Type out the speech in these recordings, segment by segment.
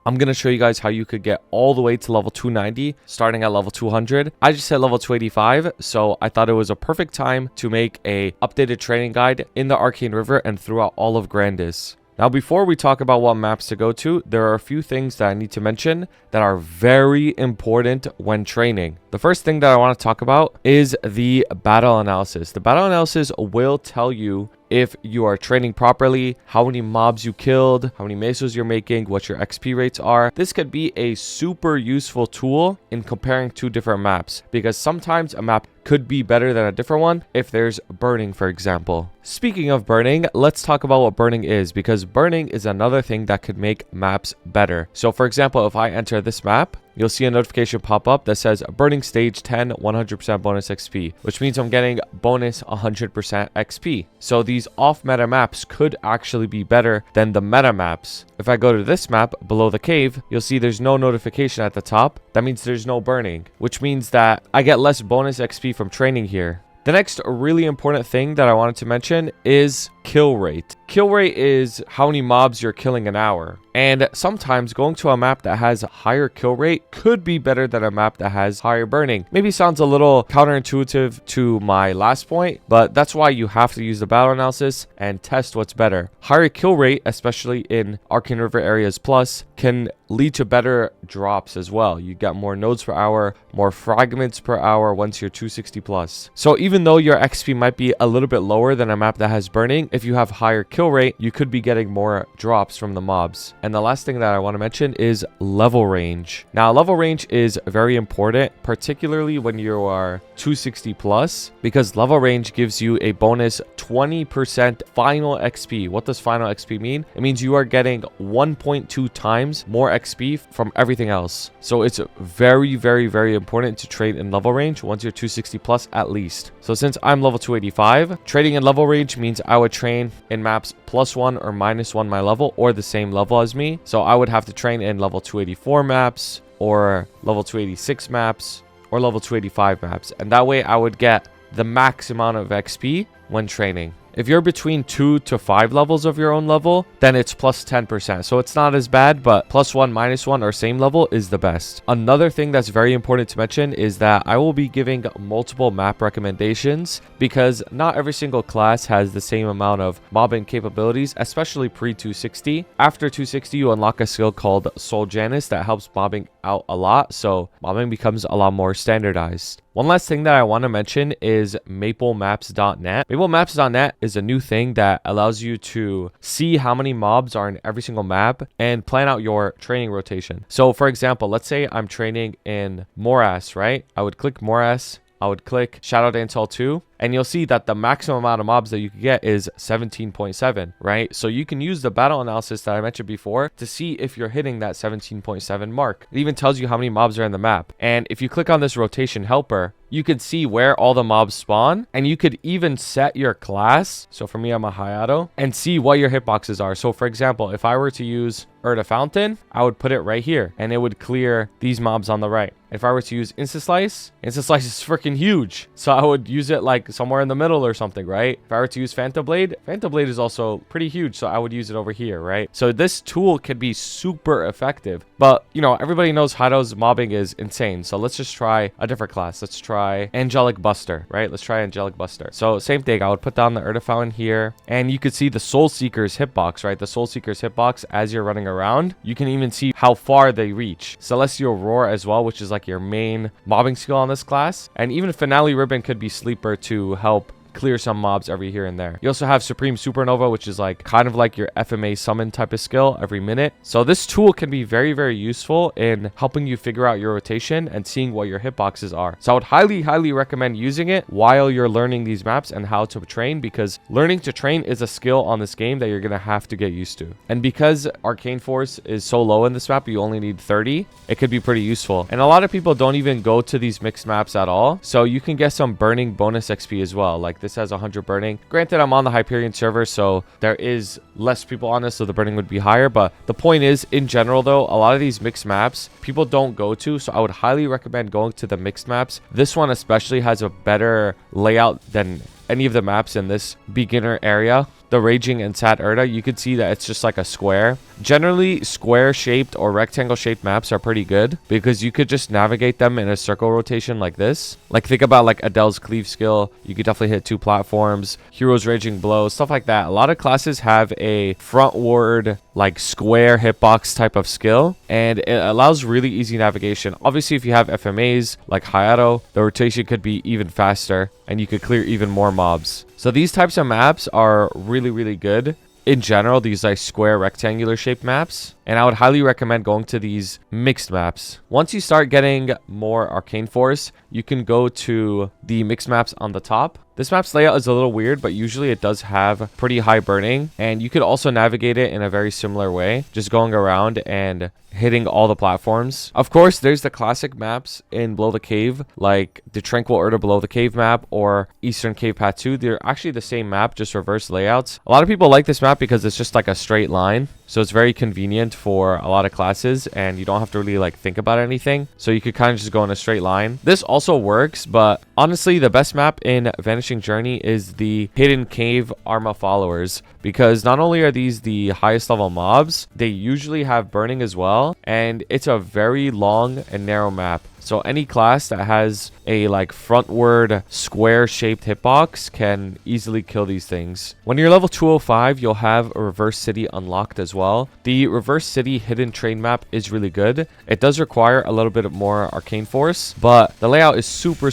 I'm going to show you guys how you could get all the way to level 290, starting at level 200. I just hit level 285, so I thought it was a perfect time to make a updated training guide in the Arcane River and throughout all of Grandis. Now, before we talk about what maps to go to, there are a few things that I need to mention that are very important when training. The first thing that I want to talk about is the battle analysis. The battle analysis will tell you if you are training properly, how many mobs you killed, how many mesos you're making, what your XP rates are. This could be a super useful tool in comparing two different maps, because sometimes a map could be better than a different one if there's burning, for example. Speaking of burning, let's talk about what burning is, because burning is another thing that could make maps better. So for example, if I enter this map, you'll see a notification pop up that says burning stage 10, 100% bonus XP, which means I'm getting bonus 100% XP. So these off meta maps could actually be better than the meta maps. If I go to this map below the cave, you'll see there's no notification at the top. That means there's no burning, which means that I get less bonus XP from training here. The next really important thing that I wanted to mention is kill rate. Kill rate is how many mobs you're killing an hour. And sometimes going to a map that has a higher kill rate could be better than a map that has higher burning. Maybe sounds a little counterintuitive to my last point, but that's why you have to use the battle analysis and test what's better. Higher kill rate, especially in Arcane River areas plus, can lead to better drops as well. You get more nodes per hour, more fragments per hour once you're 260 plus. So even though your XP might be a little bit lower than a map that has burning, if you have higher kill rate, you could be getting more drops from the mobs. And the last thing that I want to mention is level range. Now, level range is very important, particularly when you are 260 plus, because level range gives you a bonus 20% final XP. What does final XP mean? It means you are getting 1.2 times more XP from everything else. So it's very, very, very important to trade in level range once you're 260 plus at least. So since I'm level 285, trading in level range means I would train in maps +1 or -1 my level, or the same level as me. So I would have to train in level 284 maps, or level 286 maps, or level 285 maps. And that way I would get the max amount of XP when training. If you're between 2 to 5 levels of your own level, then it's plus 10%. So it's not as bad, but +1, -1, or same level is the best. Another thing that's very important to mention is that I will be giving multiple map recommendations, because not every single class has the same amount of mobbing capabilities, especially pre-260. After 260, you unlock a skill called Soul Janus that helps mobbing out a lot, so mobbing becomes a lot more standardized. One last thing that I want to mention is MapleMaps.net. MapleMaps.net is a new thing that allows you to see how many mobs are in every single map and plan out your training rotation. So for example, let's say I'm training in Morass, right? I would click Morass. I would click Shadow Dantel 2, and you'll see that the maximum amount of mobs that you can get is 17.7, right? So you can use the battle analysis that I mentioned before to see if you're hitting that 17.7 mark. It even tells you how many mobs are in the map. And if you click on this rotation helper, you could see where all the mobs spawn, and you could even set your class. So for me, I'm a Hayato, and see what your hitboxes are. So for example, if I were to use Urda Fountain, I would put it right here, and it would clear these mobs on the right. If I were to use Insta-Slice is freaking huge. So I would use it like somewhere in the middle or something, right? If I were to use Phantom Blade is also pretty huge. So I would use it over here, right? So this tool can be super effective. But, you know, everybody knows Haido's mobbing is insane. So let's just try a different class. Let's try Angelic Buster, right? Let's try Angelic Buster. So same thing. I would put down the Urda Fountain here, and you could see the Soul Seeker's hitbox, right? The Soul Seeker's hitbox as you're running around. You can even see how far they reach. Celestial Roar as well, which is like your main mobbing skill on this class. And even Finale Ribbon could be sleeper to help clear some mobs every here and there. You also have Supreme Supernova, which is like kind of like your FMA summon type of skill every minute. So this tool can be very, very useful in helping you figure out your rotation and seeing what your hitboxes are. So I would highly, highly recommend using it while you're learning these maps and how to train, because learning to train is a skill on this game that you're going to have to get used to. And because Arcane Force is so low in this map, you only need 30, it could be pretty useful. And a lot of people don't even go to these mixed maps at all. So you can get some burning bonus XP as well. Like this has 100 burning. Granted, I'm on the Hyperion server, so there is less people on this, so the burning would be higher. But the point is, in general though, a lot of these mixed maps people don't go to, so I would highly recommend going to the mixed maps. This one especially has a better layout than any of the maps in this beginner area, the Raging and Sad Urda, you could see that it's just like a square. Generally, square shaped or rectangle shaped maps are pretty good because you could just navigate them in a circle rotation like this. Like think about like Adele's cleave skill. You could definitely hit 2 platforms, Hero's Raging Blow, stuff like that. A lot of classes have a frontward like square hitbox type of skill, and it allows really easy navigation. Obviously, if you have FMAs like Hayato, the rotation could be even faster and you could clear even more mobs. So these types of maps are really good. In general, these like square rectangular shaped maps, and I would highly recommend going to these mixed maps. Once you start getting more arcane force, you can go to the mixed maps on the top. This map's layout is a little weird, but usually it does have pretty high burning, and you could also navigate it in a very similar way, just going around and hitting all the platforms. Of course, there's the classic maps in Below the Cave, like the Tranquil Urda Below the Cave map or Eastern Cave Path 2. They're actually the same map, just reverse layouts. A lot of people like this map because it's just like a straight line, so it's very convenient for a lot of classes, and you don't have to really like think about anything, so you could kind of just go in a straight line. This also works, but honestly, the best map in Vanishing Journey is the Hidden Cave Arma Followers, because not only are these the highest level mobs, they usually have burning as well, and it's a very long and narrow map. So any class that has a like frontward square shaped hitbox can easily kill these things. When you're level 205, you'll have a Reverse City unlocked as well. The Reverse City hidden train map is really good. It does require a little bit more arcane force, but the layout is super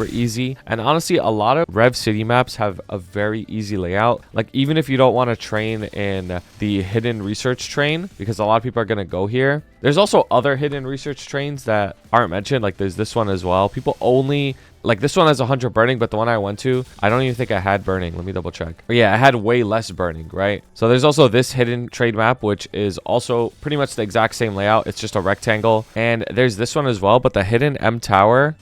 easy. And honestly, a lot of Rev City maps have a very easy layout. Like even if you don't want to train in the hidden research train, because a lot of people are going to go here. There's also other hidden research trains that aren't mentioned, like there's this one as well. People only like this one has 100 burning, but the one I went to, I don't even think I had burning. Let me double check. But yeah, I had way less burning, right? So there's also this hidden trade map, which is also pretty much the exact same layout. It's just a rectangle. And there's this one as well, but the hidden M tower.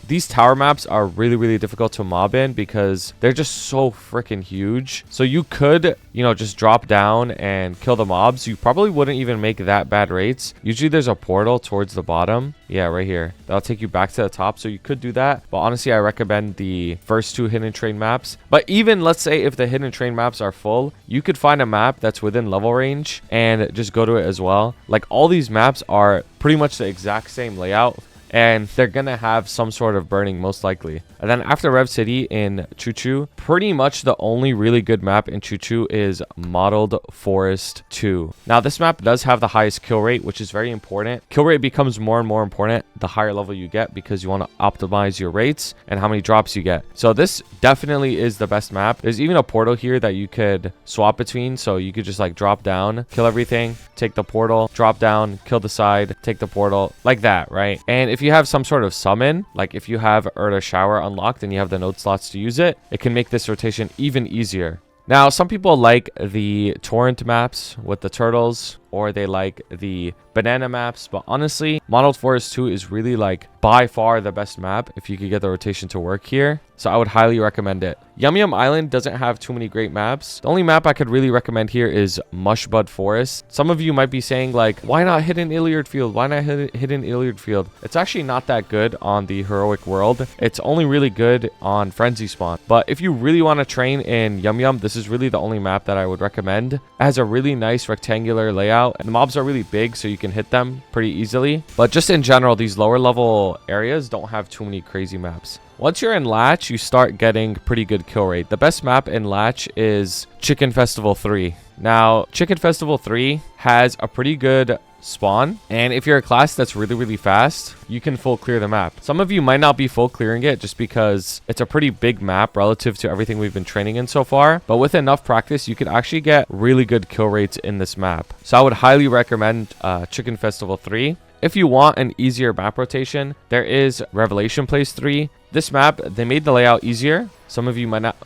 These tower maps are really difficult to mob in because they're just so freaking huge. So you could, you know, just drop down and kill the mobs. You probably wouldn't even make that bad rates. Usually there's a portal towards the bottom. Yeah, right here. That'll take you back to the top. So you could do that. But honestly, I recommend the first 2 hidden train maps. But even let's say if the hidden train maps are full, you could find a map that's within level range and just go to it as well. Like all these maps are pretty much the exact same layout, and they're gonna have some sort of burning most likely. And then after Rev City in ChuChu, pretty much the only really good map in ChuChu is Mottled Forest 2. Now this map does have the highest kill rate, which is very important. Kill rate becomes more and more important the higher level you get, because you want to optimize your rates and how many drops you get. So this definitely is the best map. There's even a portal here that you could swap between, so you could just like drop down, kill everything, take the portal, drop down, kill the side, take the portal, like that, right? And if you have some sort of summon, like if you have Urda Shower unlocked and you have the node slots to use it, it can make this rotation even easier. Now, some people like the torrent maps with the turtles, or they like the banana maps, but honestly, Mottled Forest 2 is really like by far the best map if you could get the rotation to work here. So I would highly recommend it. YumYum Island doesn't have too many great maps. The only map I could really recommend here is Mushbud Forest. Some of you might be saying like, why not Hidden Iliard Field? Why not Hidden Iliard Field? It's actually not that good on the heroic world. It's only really good on Frenzy Spawn. But if you really want to train in YumYum, this is really the only map that I would recommend. It has a really nice rectangular layout, and the mobs are really big, so you can hit them pretty easily. But just in general, these lower level areas don't have too many crazy maps. Once you're in Latch, you start getting pretty good kill rate. The best map in Latch is Chicken Festival 3. Now, Chicken Festival 3 has a pretty good spawn, and if you're a class that's really fast, you can full clear the map. Some of you might not be full clearing it just because it's a pretty big map relative to everything we've been training in so far, but with enough practice you could actually get really good kill rates in this map. So I would highly recommend Chicken Festival 3. If you want an easier map rotation, there is Revelation Place 3. This map, they made the layout easier. Some of you might not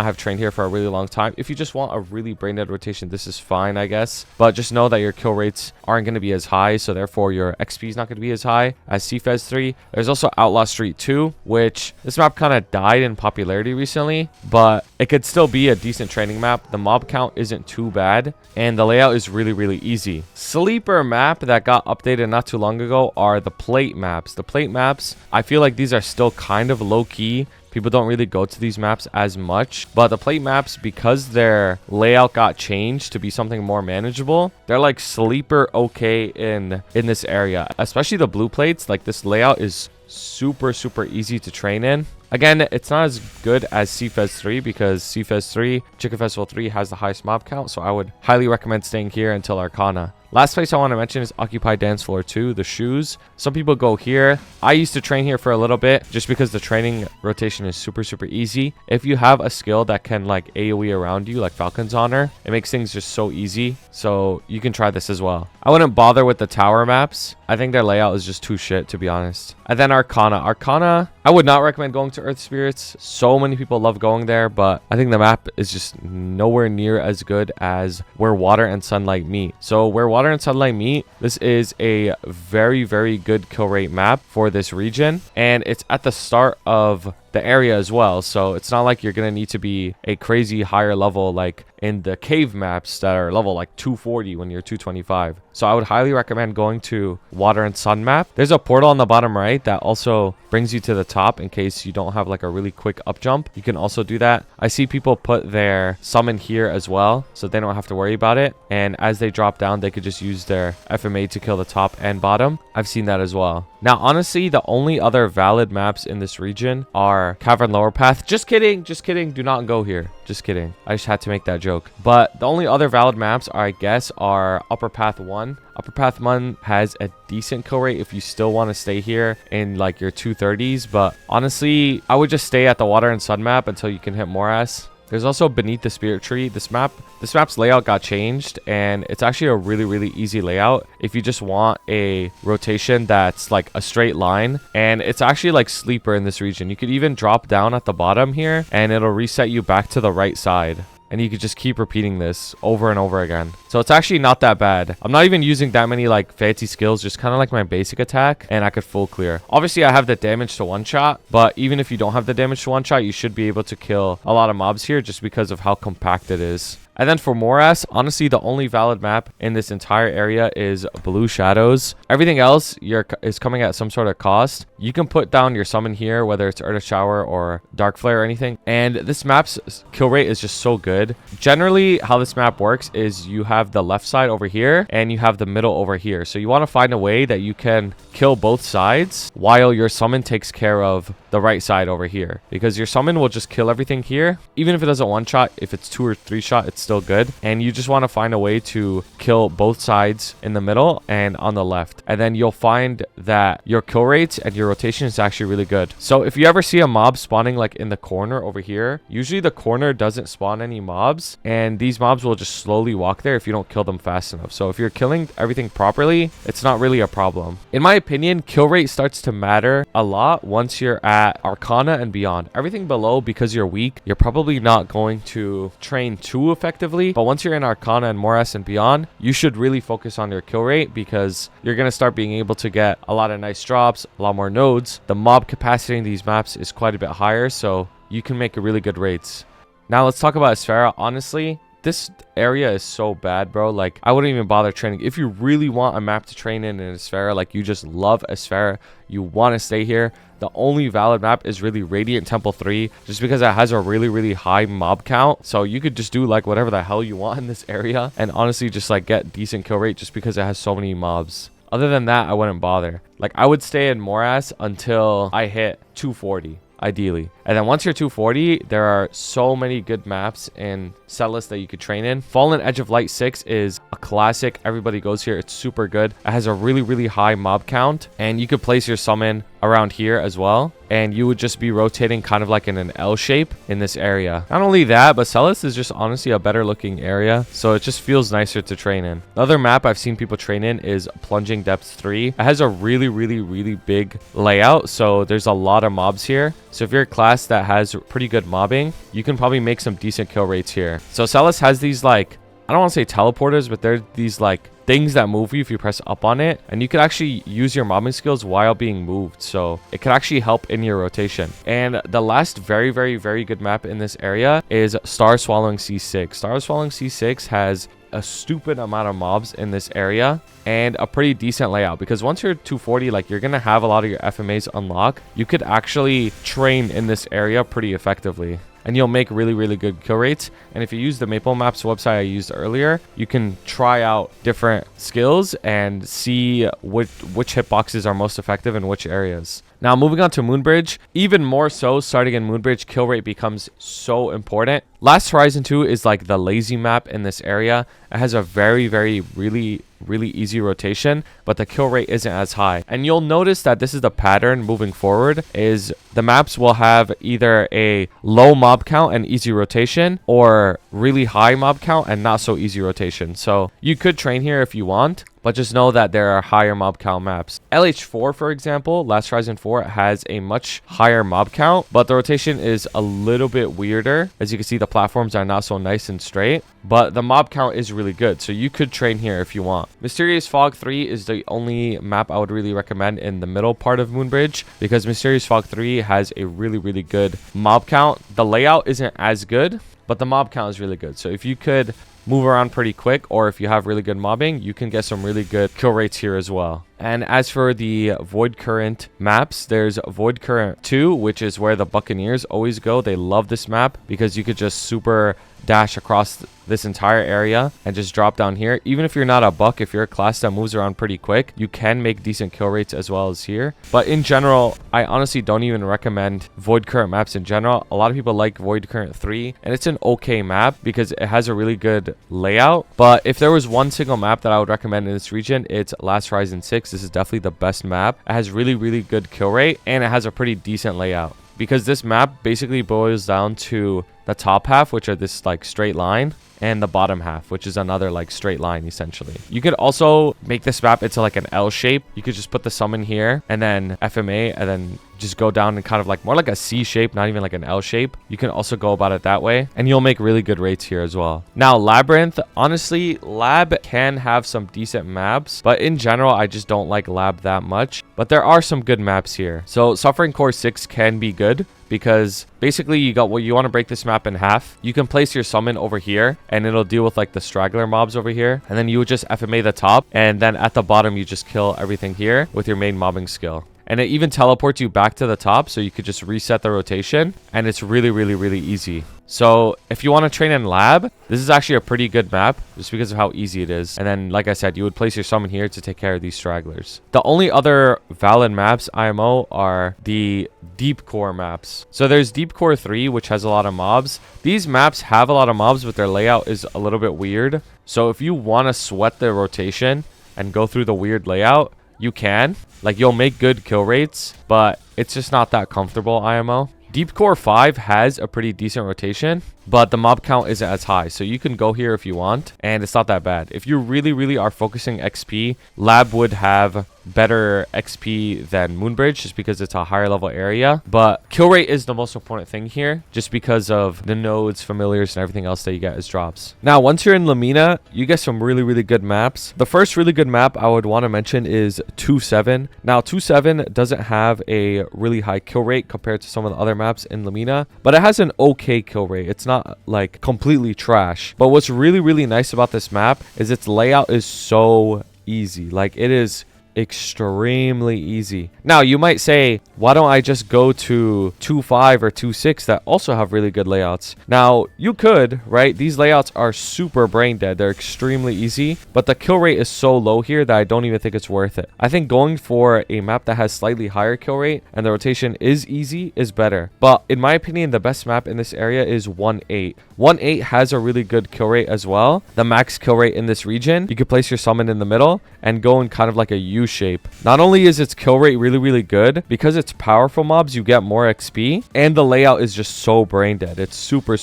have trained here for a really long time. If you just want a really brain dead rotation, this is fine, I guess. But just know that your kill rates aren't going to be as high, so therefore your XP is not going to be as high as CFES 3. There's also Outlaw Street 2, which this map kind of died in popularity recently, but it could still be a decent training map. The mob count isn't too bad, and the layout is really easy. Sleeper map that got updated not too long ago are the plate maps. The plate maps, I feel like these are still kind of low key. People don't really go to these maps as much, but the plate maps, because their layout got changed to be something more manageable, they're like sleeper okay in this area. Especially the blue plates, like this layout is super easy to train in. Again, it's not as good as CFES 3 because CFES 3, Chicken Festival 3 has the highest mob count, so I would highly recommend staying here until Arcana. Last place I want to mention is Occupy Dance Floor 2, the shoes. Some people go here. I used to train here for a little bit just because the training rotation is super easy. If you have a skill that can like AoE around you, like Falcon's Honor, it makes things just so easy. So you can try this as well. I wouldn't bother with the tower maps. I think their layout is just too shit, to be honest. And then Arcana. Arcana, I would not recommend going to Earth Spirits. So many people love going there, but I think the map is just nowhere near as good as where water and sunlight meet. So where water and sunlight meet, this is a very good kill rate map for this region, and it's at the start of the area as well, so it's not like you're gonna need to be a crazy higher level like in the cave maps that are level like 240 when you're 225. So I would highly recommend going to water and sun map. There's a portal on the bottom right that also brings you to the top in case you don't have like a really quick up jump. You can also do that. I see people put their summon here as well, so they don't have to worry about it, and as they drop down they could just use their FMA to kill the top and bottom. I've seen that as well. Now honestly, the only other valid maps in this region are Cavern Lower Path. Just kidding, do not go here. Just kidding, I just had to make that joke. But the only other valid maps are, I guess, are Upper Path 1. Upper Path 1 has a decent kill rate if you still want to stay here in like your 230s, but honestly I would just stay at the water and sun map until you can hit Morass. There's also Beneath the Spirit Tree. This map's layout got changed, and it's actually a really easy layout if you just want a rotation that's like a straight line, and it's actually like sleeper in this region. You could even drop down at the bottom here and it'll reset you back to the right side, and you could just keep repeating this over and over again. So it's actually not that bad. I'm not even using that many like fancy skills, just kind of like my basic attack, and I could full clear. Obviously I have the damage to one shot, but even if you don't have the damage to one shot, you should be able to kill a lot of mobs here just because of how compact it is. And then for Morass, honestly, the only valid map in this entire area is Blue Shadows. Everything else is coming at some sort of cost. You can put down your summon here, whether it's Earth Shower or Dark Flare or anything. And this map's kill rate is just so good. Generally, how this map works is you have the left side over here and you have the middle over here. So you want to find a way that you can kill both sides while your summon takes care of the right side over here, because your summon will just kill everything here. Even if it doesn't one shot, if it's 2 or 3 shot, it's still good. And you just want to find a way to kill both sides in the middle and on the left, and then you'll find that your kill rates and your rotation is actually really good. So if you ever see a mob spawning like in the corner over here, usually the corner doesn't spawn any mobs, and these mobs will just slowly walk there if you don't kill them fast enough. So if you're killing everything properly, it's not really a problem. In my opinion, kill rate starts to matter a lot once you're at Arcana and beyond. Everything below, because you're weak, you're probably not going to train too effectively, but once you're in Arcana and Morass and beyond, you should really focus on your kill rate, because you're going to start being able to get a lot of nice drops, a lot more nodes. The mob capacity in these maps is quite a bit higher, so you can make really good rates. Now let's talk about Esfera. Honestly, this area is so bad, bro. Like, I wouldn't even bother training. If you really want a map to train in Esfera, like you just love Esfera, you want to stay here, the only valid map is really Radiant Temple 3, just because it has a really high mob count. So you could just do like whatever the hell you want in this area, and honestly just like get decent kill rate just because it has so many mobs. Other than that, I wouldn't bother. Like, I would stay in Morass until I hit 240. Ideally. And then once you're 240, there are so many good maps in Sellas that you could train in. Fallen Edge of Light 6 is a classic. Everybody goes here. It's super good. It has a really high mob count, and you could place your summon around here as well, and you would just be rotating kind of like in an L shape in this area. Not only that, but Sellas is just honestly a better looking area, so it just feels nicer to train in. Another map I've seen people train in is Plunging Depths 3. It has a really big layout, so there's a lot of mobs here. So if you're a class that has pretty good mobbing, you can probably make some decent kill rates here. So Sellas has these like, I don't want to say teleporters, but they're these like things that move you if you press up on it, and you can actually use your mobbing skills while being moved, so it can actually help in your rotation. And the last very good map in this area is Star Swallowing C6. Star Swallowing C6 has a stupid amount of mobs in this area and a pretty decent layout, because once you're 240, like, you're gonna have a lot of your FMAs unlock. You could actually train in this area pretty effectively, and you'll make really good kill rates. And if you use the Maple Maps website I used earlier, you can try out different skills and see which hitboxes are most effective in which areas. Now, moving on to Moonbridge, even more so, starting in Moonbridge, kill rate becomes so important. Last Horizon 2 is like the lazy map in this area. It has a really easy rotation, but the kill rate isn't as high. And you'll notice that this is the pattern moving forward, is the maps will have either a low mob count and easy rotation, or really high mob count and not so easy rotation. So you could train here if you want, but just know that there are higher mob count maps. LH4, for example, Last Horizon 4 has a much higher mob count, but the rotation is a little bit weirder. As you can see, the platforms are not so nice and straight, but the mob count is really good. So you could train here if you want. Mysterious Fog 3 is the only map I would really recommend in the middle part of Moonbridge, because Mysterious Fog 3 has a really good mob count. The layout isn't as good, but the mob count is really good. So if you could move around pretty quick, or if you have really good mobbing, you can get some really good kill rates here as well. And as for the Void Current maps, there's Void Current 2, which is where the Buccaneers always go. They love this map because you could just super dash across this entire area and just drop down here. Even if you're not a buck, if you're a class that moves around pretty quick, you can make decent kill rates as well as here. But in general, I honestly don't even recommend Void Current maps in general. A lot of people like Void Current 3, and it's an okay map because it has a really good layout. But if there was one single map that I would recommend in this region, it's Last Horizon 6. This is definitely the best map. It has really good kill rate, and it has a pretty decent layout, because this map basically boils down to the top half, which are this like straight line, and the bottom half, which is another like straight line essentially. You could also make this map into like an L shape. You could just put the summon here and then FMA and then just go down and kind of like more like a C shape, not even like an L shape. You can also go about it that way, and you'll make really good rates here as well. Now, Labyrinth, honestly, Lab can have some decent maps, but in general, I just don't like Lab that much. But there are some good maps here. So Suffering Core 6 can be good, because basically you got what you want to break this map in half. You can place your summon over here and it'll deal with like the straggler mobs over here, and then you would just FMA the top, and then at the bottom you just kill everything here with your main mobbing skill. And it even teleports you back to the top, so you could just reset the rotation, and it's really easy. So if you want to train in Lab, this is actually a pretty good map just because of how easy it is. And then, like I said, you would place your summon here to take care of these stragglers. The only other valid maps IMO are the Deep Core maps. So there's Deep Core 3, which has a lot of mobs. These maps have a lot of mobs, but their layout is a little bit weird. So if you want to sweat the rotation and go through the weird layout, you can. Like, you'll make good kill rates, but it's just not that comfortable IMO. Deep Core 5 has a pretty decent rotation, but the mob count isn't as high, so you can go here if you want, and it's not that bad. If you really are focusing XP, Lab would have better XP than Moonbridge just because it's a higher level area, but kill rate is the most important thing here just because of the nodes, familiars, and everything else that you get as drops. Now, once you're in Limina, you get some really good maps. The first really good map I would want to mention is 2-7. Now, 2-7 doesn't have a really high kill rate compared to some of the other maps in Limina, but it has an okay kill rate. It's not like completely trash. But what's really nice about this map is its layout is so easy. Like, it is extremely easy. Now, you might say, why don't I just go to 2.5 or 2.6 that also have really good layouts? Now, you could, right? These layouts are super brain dead. They're extremely easy, but the kill rate is so low here that I don't even think it's worth it. I think going for a map that has slightly higher kill rate and the rotation is easy is better. But in my opinion, the best map in this area is 1.8. 1.8 has a really good kill rate as well. The max kill rate in this region, you could place your summon in the middle and go in kind of like a U shape. Not only is its kill rate really good, because it's powerful mobs, you get more XP, and the layout is just so brain dead. It's super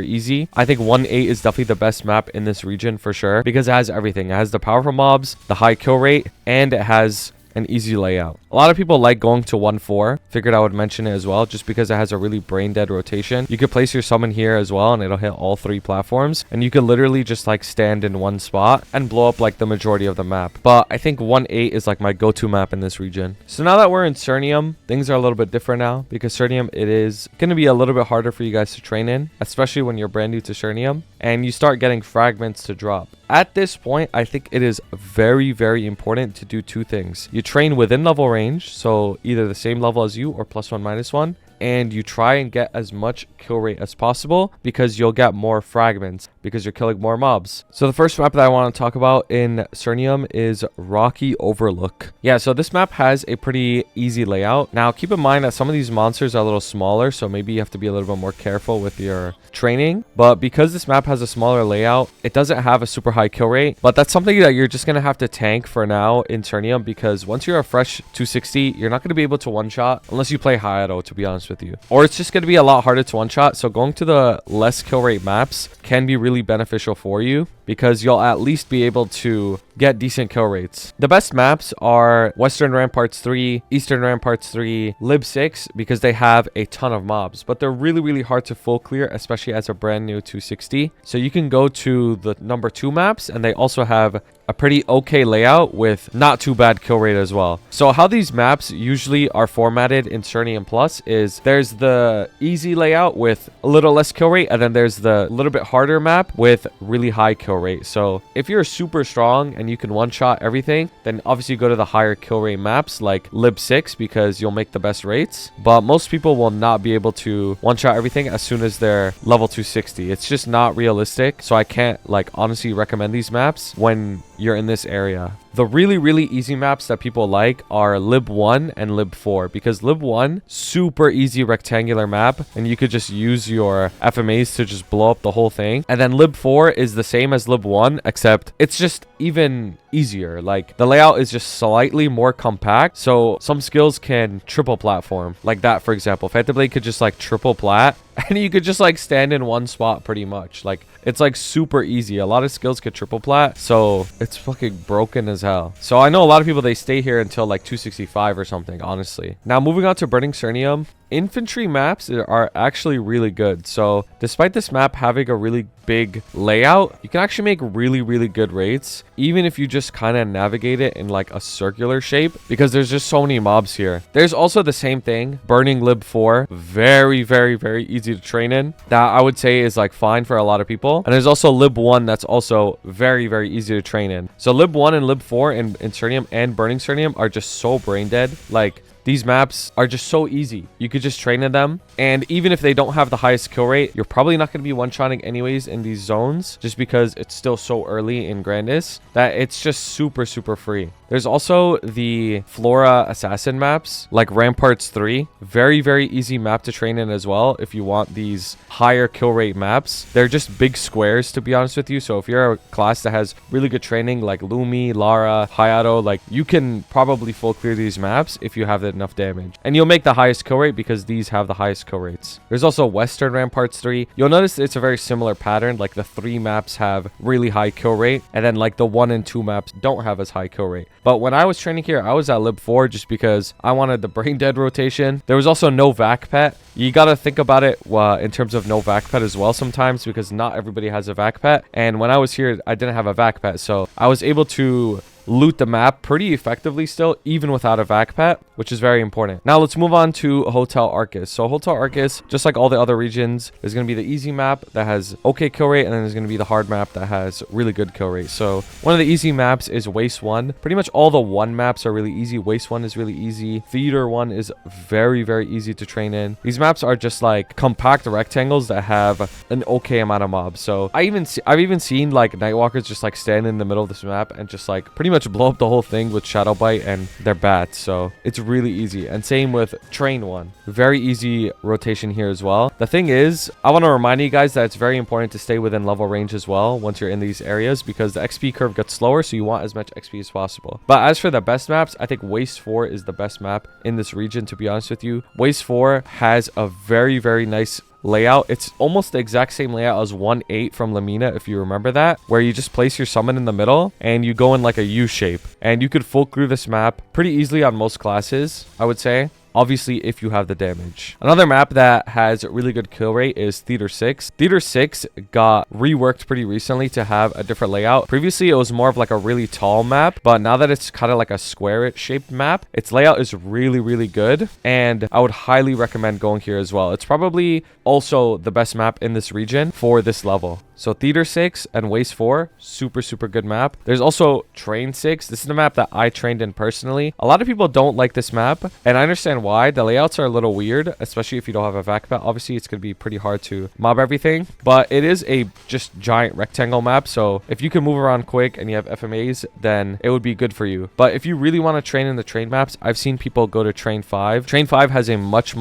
easy. I think 1.8 is definitely the best map in this region for sure, because it has everything. It has the powerful mobs, the high kill rate, and it has an easy layout. A lot of people like going to 1.4. Figured I would mention it as well, just because it has a really brain dead rotation. You could place your summon here as well, and it'll hit all 3 platforms, and you can literally just like stand in one spot and blow up like the majority of the map. But I think 1.8 is like my go-to map in this region. So now that we're in Cernium, things are a little bit different now, because Cernium, it is going to be a little bit harder for you guys to train in, especially when you're brand new to Cernium and you start getting fragments to drop. at this point, I think it is very, very important to do two things. You train within level range, so either the same level as you or +1, -1, and you try and get as much kill rate as possible because you'll get more fragments because you're killing more mobs. So the first map that I want to talk about in Cernium is Rocky Overlook. Yeah, so this map has a pretty easy layout. Now keep in mind that some of these monsters are a little smaller, so maybe you have to be a little bit more careful with your training. But because this map has a smaller layout, it doesn't have a super high kill rate, but that's something that you're just going to have to tank for now in Cernium, because once you're a fresh 260, you're not going to be able to one-shot unless you play high auto, to be honest with you, or it's just going to be a lot harder to one-shot. So going to the less kill rate maps can be really beneficial for you because you'll at least be able to get decent kill rates. The best maps are Western Ramparts 3, Eastern Ramparts 3, Lib 6, because they have a ton of mobs, but they're really, really hard to full clear, especially as a brand new 260. So you can go to the number 2 maps, and they also have a pretty okay layout with not too bad kill rate as well. So how these maps usually are formatted in Cernium Plus is there's the easy layout with a little less kill rate, and then there's the little bit harder map with really high kill rate. So if you're super strong and you can one-shot everything, then obviously go to the higher kill rate maps like Lib 6 because you'll make the best rates. But most people will not be able to one-shot everything as soon as they're level 260. It's just not realistic. So I can't like honestly recommend these maps when you're in this area. The really, really easy maps that people like are Lib 1 and Lib 4, because Lib 1, super easy rectangular map, and you could just use your FMAs to just blow up the whole thing. And then Lib 4 is the same as Lib 1, except it's just even easier. Like, the layout is just slightly more compact, so some skills can triple platform. Like that, for example. Phantom Blade could just like triple plat, and you could just like stand in one spot pretty much. Like, it's like super easy. A lot of skills could triple plat, so it's fucking broken as hell. So I know a lot of people, they stay here until like 265 or something, honestly. Now moving on to Burning Cernium. Infantry maps are actually really good. So despite this map having a really big layout, you can actually make really, really good rates, even if you just kind of navigate it in like a circular shape, because there's just so many mobs here. There's also the same thing, Burning Lib 4, very, very, very easy to train in. That I would say is like fine for a lot of people. And there's also Lib 1 that's also very, very easy to train in. So Lib 1 and Lib 4 in Cernium and Burning Cernium are just so brain dead. Like, these maps are just so easy. You could just train in them. And even if they don't have the highest kill rate, you're probably not going to be one-shotting anyways in these zones, just because it's still so early in Grandis that it's just super, super free. There's also the Flora Assassin maps, like Ramparts 3. Very, very easy map to train in as well if you want these higher kill rate maps. They're just big squares, to be honest with you. So if you're a class that has really good training like Lumi, Lara, Hayato, like you can probably full clear these maps if you have enough damage. And you'll make the highest kill rate because these have the highest kill rates. There's also Western Ramparts 3. You'll notice it's a very similar pattern. Like the 3 maps have really high kill rate, and then like the 1 and 2 maps don't have as high kill rate. But when I was training here, I was at Lib 4 just because I wanted the brain dead rotation. There was also no vac pet. You got to think about it in terms of no vac pet as well sometimes, because not everybody has a vac pet. And when I was here, I didn't have a vac pet. So I was able to loot the map pretty effectively still, even without a vac pet, which is very important. Now let's move on to Hotel Arcus. So Hotel Arcus, just like all the other regions, there's going to be the easy map that has okay kill rate, and then there's going to be the hard map that has really good kill rate. So one of the easy maps is Waste 1. Pretty much all the 1 maps are really easy. Waste 1 is really easy. Theater 1 is very, very easy to train in. These maps are just like compact rectangles that have an okay amount of mobs. So I've even seen like Nightwalkers just like stand in the middle of this map and just like pretty much blow up the whole thing with Shadow Bite and their bats. So it's really easy. And same with Train 1. Very easy rotation here as well. The thing is, I want to remind you guys that it's very important to stay within level range as well once you're in these areas, because the XP curve gets slower, so you want as much XP as possible. But as for the best maps, I think Waste 4 is the best map in this region, to be honest with you. Waste 4 has a very, very nice layout. It's almost the exact same layout as 1-8 from Limina, if you remember that, where you just place your summon in the middle and you go in like a U shape, and you could full clear this map pretty easily on most classes, I would say. Obviously, if you have the damage. Another map that has a really good kill rate is Theater 6. Theater 6 got reworked pretty recently to have a different layout. Previously, it was more of like a really tall map, but now that it's kind of like a square-shaped map, its layout is really, really good, and I would highly recommend going here as well. It's probably also the best map in this region for this level. So Theater 6 and Waste 4, super, super good map. There's also Train 6. This is the map that I trained in personally. A lot of people don't like this map, and I understand why. The layouts are a little weird, especially if you don't have a vac pet. Obviously, it's going to be pretty hard to mob everything, but it is a just giant rectangle map. So if you can move around quick and you have FMAs, then it would be good for you. But if you really want to train in the train maps, I've seen people go to Train 5. Train 5 has a much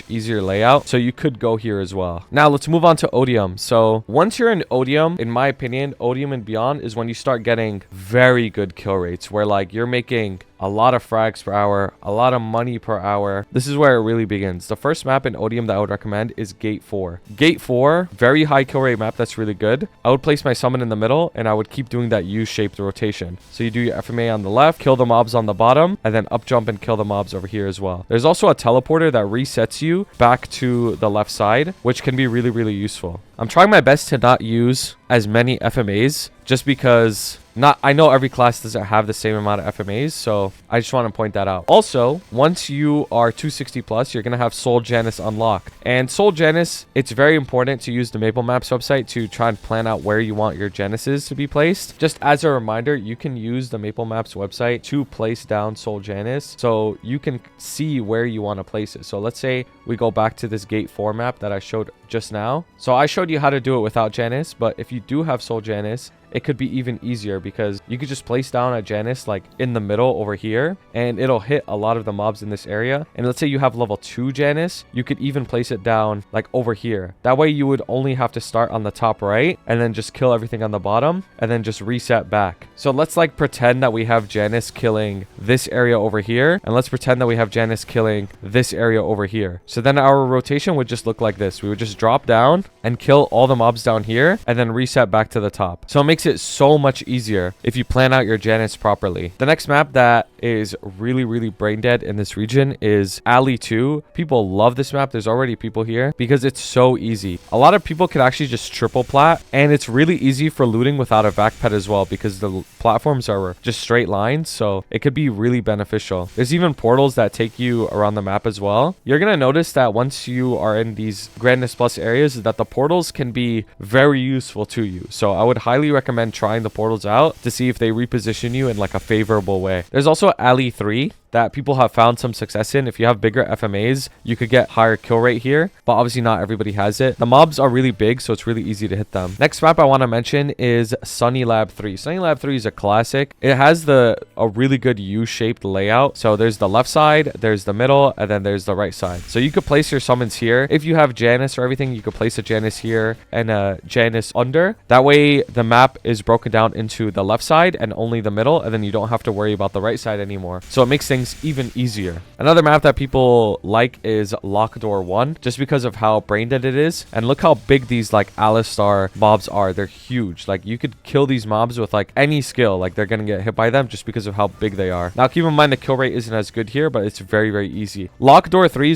easier layout, so you could go here as well. Now let's move on to Odium. So once you're in Odium, in my opinion, Odium and beyond is when you start getting very good kill rates, where like you're making a lot of frags per hour, a lot of money per hour. This is where it really begins. The first map in Odium that I would recommend is Gate 4. Gate 4, very high kill rate map that's really good. I would place my summon in the middle, and I would keep doing that U-shaped rotation. So you do your FMA on the left, kill the mobs on the bottom, and then up jump and kill the mobs over here as well. There's also a teleporter that resets you back to the left side, which can be really useful. I'm trying my best to not use as many FMAs just because I know every class doesn't have the same amount of FMAs, so I just want to point that out. Also, once you are 260 plus, you're going to have Soul Janus unlocked. And Soul Janus, it's very important to use the Maple Maps website to try and plan out where you want your Januses to be placed. Just as a reminder, you can use the Maple Maps website to place down Soul Janus, so you can see where you want to place it. So let's say we go back to this Gate 4 map that I showed just now. So I showed you how to do it without Janus, but if you do have Soul Janus, it could be even easier because you could just place down a Janus like in the middle over here, and it'll hit a lot of the mobs in this area. And let's say you have level 2 Janus, you could even place it down like over here. That way you would only have to start on the top right and then just kill everything on the bottom and then just reset back. So let's like pretend that we have Janus killing this area over here, and let's pretend that we have Janus killing this area over here. So then our rotation would just look like this. We would just drop down and kill all the mobs down here and then reset back to the top. So it makes it so much easier if you plan out your Janus properly. The next map that is really brain dead in this region is Alley 2. People love this map. There's already people here because it's so easy. A lot of people can actually just triple plat, and it's really easy for looting without a vac pet as well because the platforms are just straight lines, so it could be really beneficial. There's even portals that take you around the map as well. You're gonna notice that once you are in these Grandness Plus areas, that the portals can be very useful to you. So I would highly recommend trying the portals out to see if they reposition you in like a favorable way. There's also Alley 3 that people have found some success in. If you have bigger FMAs, you could get higher kill rate here, but obviously not everybody has it. The mobs are really big, so it's really easy to hit them. Next map I want to mention is Sunny Lab 3. Sunny Lab 3 is a classic. It has a really good U-shaped layout. So there's the left side, there's the middle, and then there's the right side. So you could place your summons here. If you have Janus or everything, you could place a Janus here and a Janus under. That way the map is broken down into the left side and only the middle, and then you don't have to worry about the right side anymore. So it makes things even easier. Another map that people like is Lock Door 1, just because of how brain dead it is. And look how big these like Alistar mobs are. They're huge. Like you could kill these mobs with like any skill. Like they're gonna get hit by them just because of how big they are. Now keep in mind the kill rate isn't as good here, but it's very easy. Lock Door 3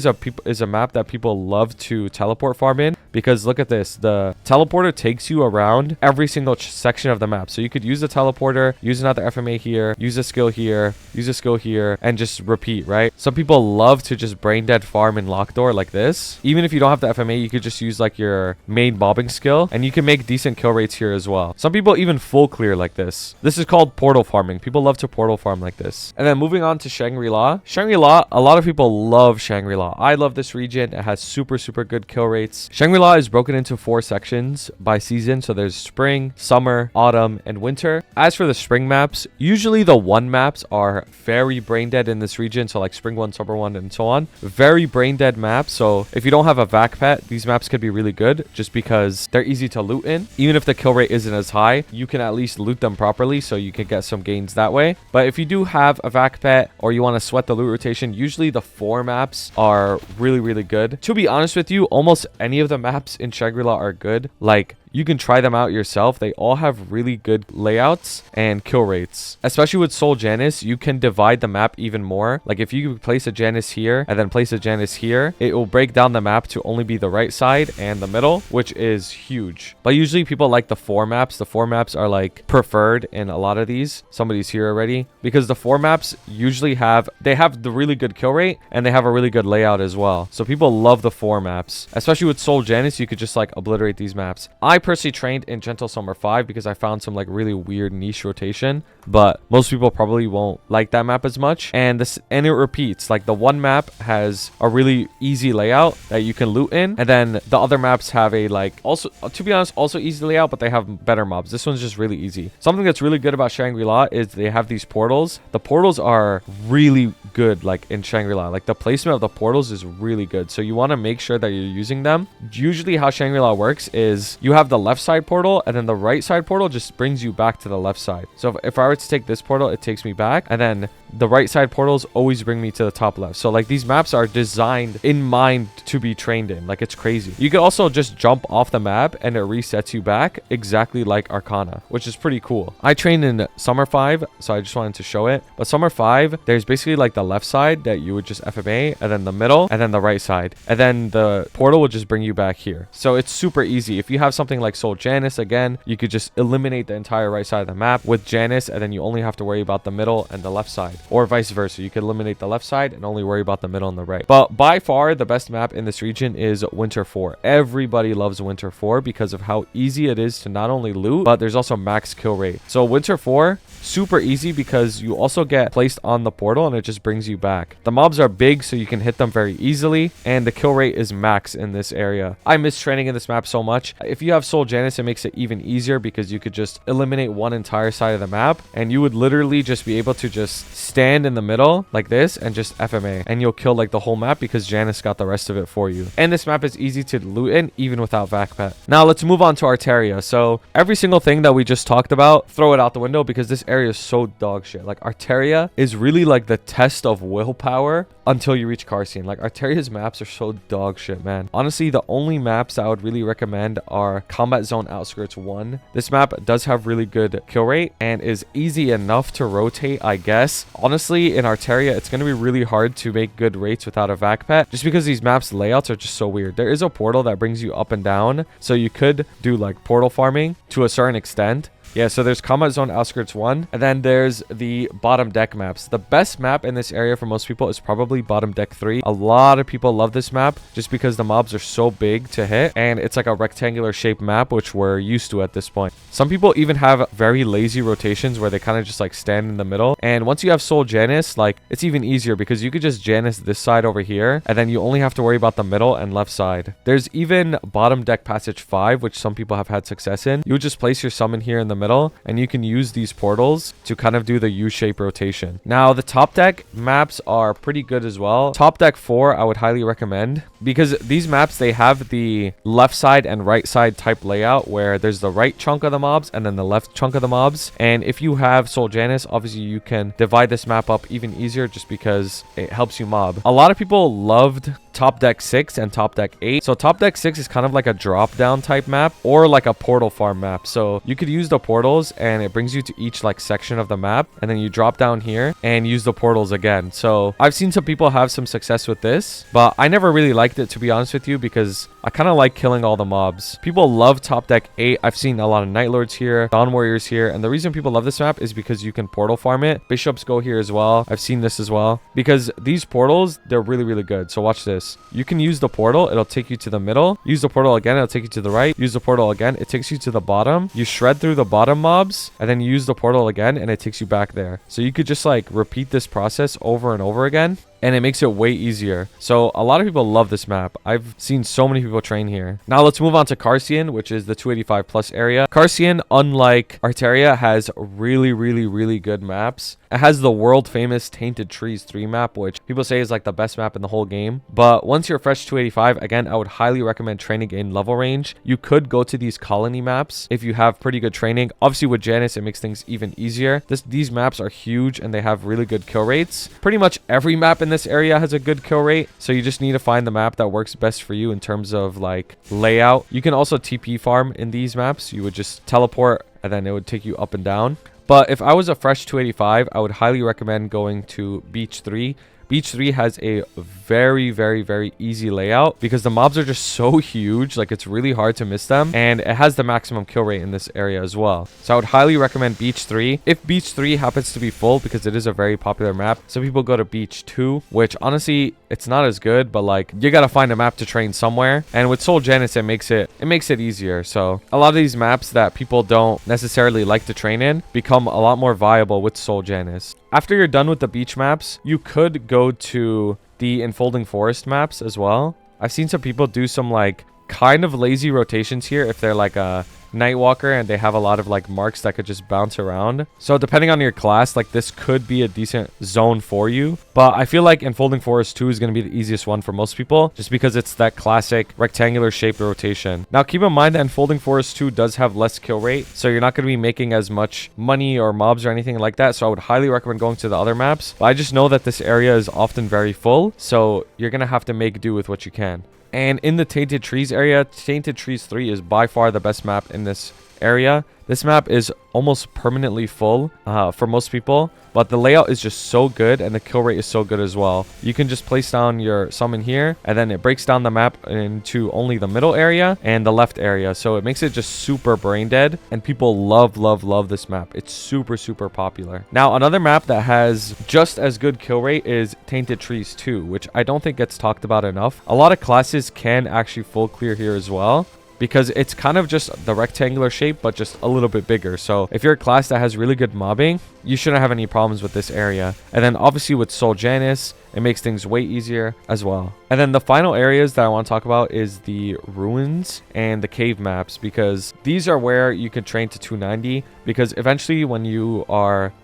is a map that people love to teleport farm in, because look at this. The teleporter takes you around every single section of the map. So you could use the teleporter, use another FMA here, use a skill here, use a skill here, and just repeat, right? Some people love to just brain dead farm in Lock Door like this. Even if you don't have the FMA, you could just use like your main bobbing skill, and you can make decent kill rates here as well. Some people even full clear like this. This is called portal farming. People love to portal farm like this. And then moving on to Shangri-La. Shangri-La, a lot of people love Shangri-La. I love this region. It has super good kill rates. Shangri-La is broken into 4 sections by season. So there's spring, summer, autumn, and winter. As for the spring maps, usually the 1 maps are very brain dead in this region. So like spring 1, summer 1, and so on. Very brain dead maps. So if you don't have a vac pet, these maps could be really good just because they're easy to loot in. Even if the kill rate isn't as high, you can at least loot them properly, so you can get some gains that way. But if you do have a vac pet or you want to sweat the loot rotation, usually the 4 maps are really good. To be honest with you, almost any of the maps in Shangri-La are good. Like, you can try them out yourself. They all have really good layouts and kill rates. Especially with Soul Janus, you can divide the map even more. Like if you place a Janus here and then place a Janus here, it will break down the map to only be the right side and the middle, which is huge. But usually people like the 4 maps. The 4 maps are like preferred in a lot of these. Somebody's here already. Because the 4 maps usually have the really good kill rate, and they have a really good layout as well. So people love the 4 maps. Especially with Soul Janus, you could just like obliterate these maps. I personally trained in Gentle Summer 5 because I found some like really weird niche rotation, but most people probably won't like that map as much. And it repeats. Like the one map has a really easy layout that you can loot in, and then the other maps have a like, also to be honest, also easy layout, but they have better mobs. This one's just really easy. Something that's really good about Shangri-La is they have these portals. The portals are really good, like in Shangri-La. Like the placement of the portals is really good, so you want to make sure that you're using them. Usually how Shangri-La works is you have the left side portal, and then the right side portal just brings you back to the left side. So if I were to take this portal, it takes me back, and then the right side portals always bring me to the top left. So like these maps are designed in mind to be trained in. Like it's crazy. You could also just jump off the map and it resets you back exactly like Arcana, which is pretty cool. I trained in Summer 5, so I just wanted to show it. But Summer 5, there's basically like the left side that you would just FMA, and then the middle, and then the right side, and then the portal will just bring you back here. So it's super easy. If you have something like Soul Janice, again, you could just eliminate the entire right side of the map with Janice, and then you only have to worry about the middle and the left side. Or vice versa, you could eliminate the left side and only worry about the middle and the right. But by far the best map in this region is Winter 4. Everybody loves Winter 4 because of how easy it is to not only loot, but there's also max kill rate. So Winter 4, super easy because you also get placed on the portal and it just brings you back. The mobs are big, so you can hit them very easily, and the kill rate is max in this area. I miss training in this map so much. If you have Soul Janice, it makes it even easier because you could just eliminate one entire side of the map, and you would literally just be able to just stand in the middle like this and just FMA, and you'll kill like the whole map because Janice got the rest of it for you. And this map is easy to loot in even without vac pet. Now let's move on to Arteria. So every single thing that we just talked about, throw it out the window because this area is so dog shit. Like Arteria is really like the test of willpower until you reach Carcion. Like Arteria's maps are so dog shit, man. Honestly, the only maps I would really recommend are Combat Zone Outskirts 1. This map does have really good kill rate and is easy enough to rotate, I guess. Honestly, in Arteria, it's going to be really hard to make good rates without a vac pet just because these maps layouts are just so weird. There is a portal that brings you up and down, so you could do like portal farming to a certain extent. Yeah, so there's Combat Zone Outskirts 1, and then there's the bottom deck maps. The best map in this area for most people is probably bottom deck 3. A lot of people love this map just because the mobs are so big to hit, and it's like a rectangular shaped map, which we're used to at this point. Some people even have very lazy rotations where they kind of just like stand in the middle, and once you have Soul Janice, like it's even easier because you could just Janice this side over here, and then you only have to worry about the middle and left side. There's even bottom deck passage 5, which some people have had success in. You would just place your summon here in the middle, and you can use these portals to kind of do the U-shape rotation. Now the top deck maps are pretty good as well. Top deck 4 I would highly recommend because these maps, they have the left side and right side type layout where there's the right chunk of the mobs and then the left chunk of the mobs. And if you have Soul Janice, obviously you can divide this map up even easier just because it helps you mob. A lot of people loved top deck 6 and top deck 8. So top deck 6 is kind of like a drop down type map or like a portal farm map. So you could use the portals and it brings you to each like section of the map, and then you drop down here and use the portals again. So I've seen some people have some success with this, but I never really liked it, to be honest with you, because I kind of like killing all the mobs. People love top deck 8. I've seen a lot of Night Lords here, Dawn Warriors here, and the reason people love this map is because you can portal farm it. Bishops go here as well. I've seen this as well because these portals, they're really, really good. So watch this. You can use the portal, it'll take you to the middle. Use the portal again, it'll take you to the right. Use the portal again, it takes you to the bottom. You shred through the bottom mobs, and then you use the portal again, and it takes you back there. So you could just like repeat this process over and over again, and it makes it way easier. So a lot of people love this map. I've seen so many people train here. Now let's move on to Carcion, which is the 285 plus area. Carcion, unlike Arteria, has really, really, really good maps. It has the world famous Tainted Trees 3 map, which people say is like the best map in the whole game. But once you're fresh 285, again, I would highly recommend training in level range. You could go to these colony maps if you have pretty good training. Obviously with Janice, it makes things even easier. These maps are huge and they have really good kill rates. Pretty much every map in this area has a good kill rate, so you just need to find the map that works best for you in terms of like layout. You can also TP farm in these maps. You would just teleport and then it would take you up and down. But if I was a fresh 285, I would highly recommend going to Beach 3, Beach 3 has a very easy layout because the mobs are just so huge. Like, it's really hard to miss them, and it has the maximum kill rate in this area as well. So I would highly recommend Beach 3. If Beach 3 happens to be full, because it is a very popular map, some people go to Beach 2, which honestly, it's not as good, but like, you gotta find a map to train somewhere. And with Soul Janus, it makes it easier. So a lot of these maps that people don't necessarily like to train in become a lot more viable with Soul Janus. After you're done with the beach maps, you could go to the Enfolding Forest maps as well. I've seen some people do some like kind of lazy rotations here if they're like a Nightwalker and they have a lot of like marks that could just bounce around. So depending on your class, like this could be a decent zone for you. But I feel like Enfolding Forest 2 is going to be the easiest one for most people just because it's that classic rectangular shaped rotation. Now keep in mind that Enfolding Forest 2 does have less kill rate, so you're not going to be making as much money or mobs or anything like that. So I would highly recommend going to the other maps. But I just know that this area is often very full, so you're going to have to make do with what you can. And in the Tainted Trees area, Tainted Trees 3 is by far the best map in this area. This map is almost permanently full for most people, but the layout is just so good and the kill rate is so good as well. You can just place down your summon here, and then it breaks down the map into only the middle area and the left area. So it makes it just super brain dead, and people love this map. It's super popular. Now another map that has just as good kill rate is Tainted Trees 2, which I don't think gets talked about enough. A lot of classes can actually full clear here as well, because it's kind of just the rectangular shape, but just a little bit bigger. So if you're a class that has really good mobbing, you shouldn't have any problems with this area. And then obviously with Soul Janus, it makes things way easier as well. And then the final areas that I want to talk about is the ruins and the cave maps, because these are where you can train to 290, because eventually when you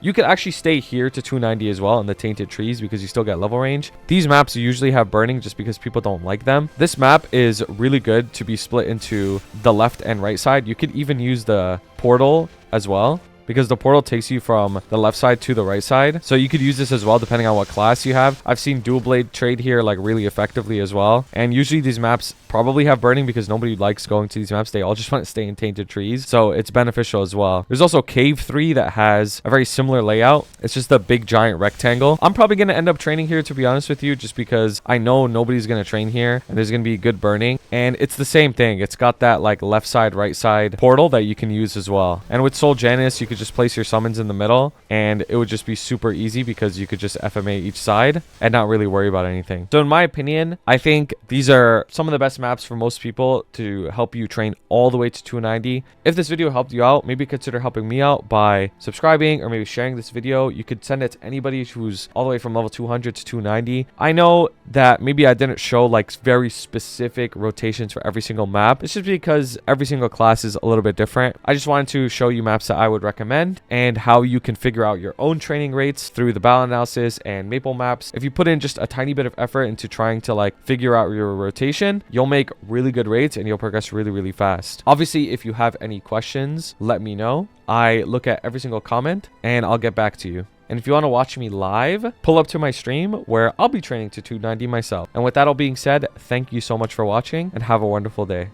could actually stay here to 290 as well in the Tainted Trees because you still get level range. These maps usually have burning just because people don't like them. This map is really good to be split into the left and right side. You could even use the portal as well, because the portal takes you from the left side to the right side. So you could use this as well depending on what class you have. I've seen dual blade trade here like really effectively as well. And usually these maps probably have burning because nobody likes going to these maps. They all just want to stay in Tainted Trees. So it's beneficial as well. There's also Cave 3 that has a very similar layout. It's just a big giant rectangle. I'm probably going to end up training here, to be honest with you, just because I know nobody's going to train here and there's going to be good burning. And it's the same thing. It's got that like left side, right side portal that you can use as well. And with Soul Janus, you could just place your summons in the middle and it would just be super easy because you could just FMA each side and not really worry about anything. So in my opinion, I think these are some of the best maps for most people to help you train all the way to 290. If this video helped you out, maybe consider helping me out by subscribing or maybe sharing this video. You could send it to anybody who's all the way from level 200 to 290. I know that maybe I didn't show like very specific rotations for every single map. It's just because every single class is a little bit different. I just wanted to show you maps that I would recommend and how you can figure out your own training rates through the battle analysis and Maple maps. If you put in just a tiny bit of effort into trying to like figure out your rotation, you'll make really good rates and you'll progress really fast. Obviously, if you have any questions, let me know. I look at every single comment and I'll get back to you. And if you want to watch me live, pull up to my stream where I'll be training to 290 myself. And with that all being said, thank you so much for watching and have a wonderful day.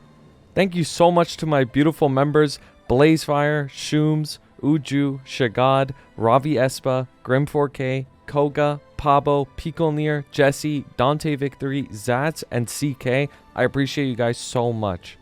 Thank you so much to my beautiful members, Blazefire, Shooms, Uju, Shagad, Ravi Espa, Grim4K, Koga, Pabo, Picolneer, Jesse, Dante Victory, Zats, and CK. I appreciate you guys so much.